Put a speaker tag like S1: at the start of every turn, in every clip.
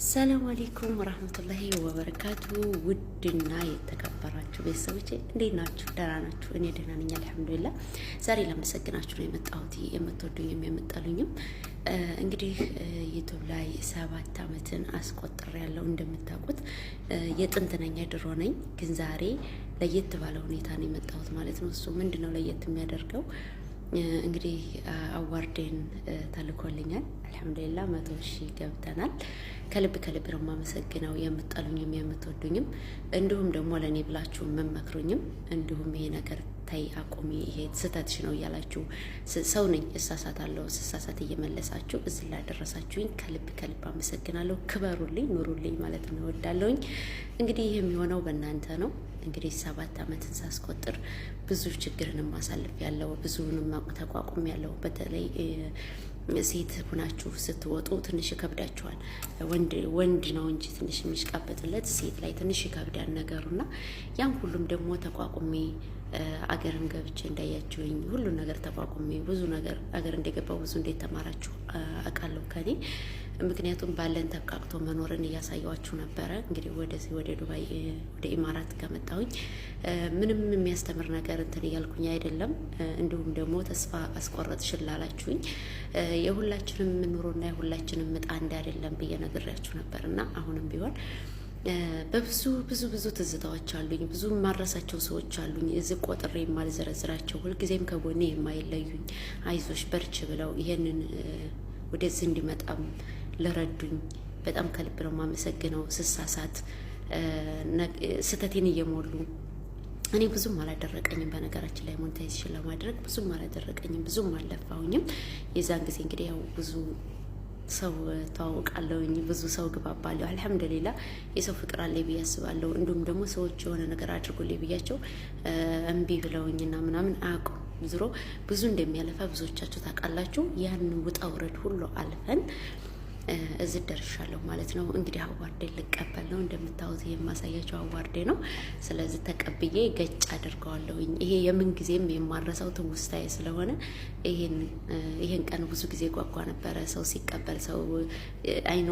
S1: ሰላም አለይኩም ወራህመቱላሂ ወበረካቱ። ውድና የተከበራችሁ ቤተሰቦቼ እንዴት ናችሁ? ደህና ናችሁ? እኔ ደህና ነኝ አልሐምዱሊላህ። ዛሬ ላመሰግናችሁ ነው የመጣሁት። የምትወዱኝም የምትጠሉኝም እንግዲህ ዩቲዩብ ላይ 7 ዓመትን አስቆጥሬያለሁ። እንደምታውቁት የጥንት ነኝ የድሮ ነኝ፣ ግን ዛሬ ለየት ባለ ሁኔታ ነው የመጣሁት ማለት ነው። እሱ ምንድነው ለየት የሚያደርገው? እንግዲህ አዋርዴን ተልኮልኛል። አልሐምዱሊላህ 100,000 ገብተናል። ከልብ ነው የማመሰግነው። የምትጠሉኝም የምትወዱኝም እንዲሁም ደግሞ ለእኔ ብላችሁ የምመክሩኝም እንዲሁም ይሄ ነገር ታይ አቁሚ፣ ይሄ ስህተትሽ ነው እያላችሁ ሰው ነኝ እሳሳታለሁ፣ ስሳሳት እየመለሳችሁ እዚህ ላደረሳችሁኝ ከልብ አመሰግናለሁ። ክበሩልኝ፣ ኑሩልኝ ማለት ነው እወዳለሁኝ። እንግዲህ ይህ የሚሆነው በእናንተ ነው። እንግዲህ 7 ዓመትን ሳስቆጥር ብዙ ችግርንም ማሳለፍ ያለው ብዙንም ተቋቁም ያለው በተለይ ሴት ሁናችሁ ስትወጡ ትንሽ ይከብዳችኋል። ወንድ ነው እንጂ ትንሽ የሚሽቃበጥለት ሴት ላይ ትንሽ ይከብዳል ነገሩና ያን ሁሉም ደግሞ ተቋቁሜ አገርም ገብቼ እንዳያችሁኝ ሁሉን ነገር ተቋቁሜ ብዙ ነገር አገር እንደገባው ብዙ እንዴት ተማራችሁ አውቃለሁ ከኔ። ምክንያቱም ባለን ተቃቅቶ መኖርን እያሳያችሁ ነበረ። እንግዲህ ወደዚህ ወደ ዱባይ ወደ ኢማራት ከመጣሁኝ ምንም የሚያስተምር ነገር እንትን እያልኩኝ አይደለም። እንዲሁም ደግሞ ተስፋ አስቆረጥሽን ላላችሁኝ የሁላችንም ኑሮና የሁላችንም ምጣ አንድ አይደለም ብዬ ነግሬያችሁ ነበር እና አሁንም ቢሆን ብዙ ትዝታዎች አሉኝ። ብዙ ማረሳቸው ሰዎች አሉኝ። እዚህ ቆጥሬ የማልዘረዝራቸው ሁልጊዜም ከጎኔ የማይለዩኝ አይዞሽ በርች ብለው ይሄንን ወደዚህ እንዲመጣም ለረዱኝ በጣም ከልብ ነው የማመሰግነው። ስሳሳት ስህተቴን እየሞሉ እኔ ብዙም አላደረቀኝም። በነገራችን ላይ ሞኔታይዜሽን ለማድረግ ብዙም አላደረቀኝም፣ ብዙም አልለፋሁኝም። የዛን ጊዜ እንግዲህ ያው ብዙ ሰው ተዋውቃለሁኝ፣ ብዙ ሰው ግባባለሁ። አልሐምዱሊላህ የሰው ፍቅር አለኝ ብዬ አስባለሁ። እንዲሁም ደግሞ ሰዎች የሆነ ነገር አድርጉልኝ ብያቸው እምቢ ብለውኝና ምናምን አያውቁም። ዝሮ ብዙ እንደሚያለፋ ብዙዎቻችሁ ታውቃላችሁ። ያን ውጣ ውረድ ሁሉ አልፈን እዚህ ደርሻለሁ ማለት ነው። እንግዲህ አዋርዴ ልቀበል ነው። እንደምታዩት የማሳያቸው አዋርዴ ነው። ስለዚህ ተቀብዬ ገጭ አድርገዋለሁኝ። ይሄ የምን ጊዜም የማረሰው ትውስታዬ ስለሆነ ይሄን ቀን ብዙ ጊዜ ጓጓ ነበረ። ሰው ሲቀበል ሰው አይኖ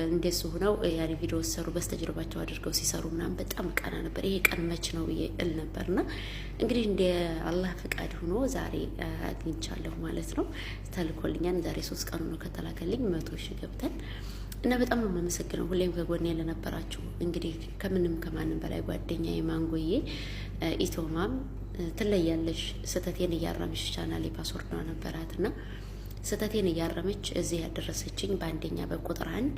S1: እንደሱ ሆነው ያኔ ቪዲዮ ሲሰሩ በስተጀርባቸው አድርገው ሲሰሩ ምናምን በጣም ቀና ነበር። ይሄ ቀን መች ነው ብዬ እል ነበርና እንግዲህ እንደ አላህ ፍቃድ ሆኖ ዛሬ አግኝቻለሁ ማለት ነው። ተልኮልኛል። ዛሬ 3 ቀኑ ነው ከተላከልኝ 100,000 ገብተን እና በጣም ነው የማመሰግነው ሁሌም ከጎኔ ለነበራችሁ። እንግዲህ ከምንም ከማንም በላይ ጓደኛዬ ማንጎዬ ኢቶማም ትለያለሽ። ስህተቴን እያረመች ቻናሌ ፓስወርድ ነው ነበራትና ስህተቴን እያረመች እዚህ ያደረሰችኝ በአንደኛ በቁጥር 1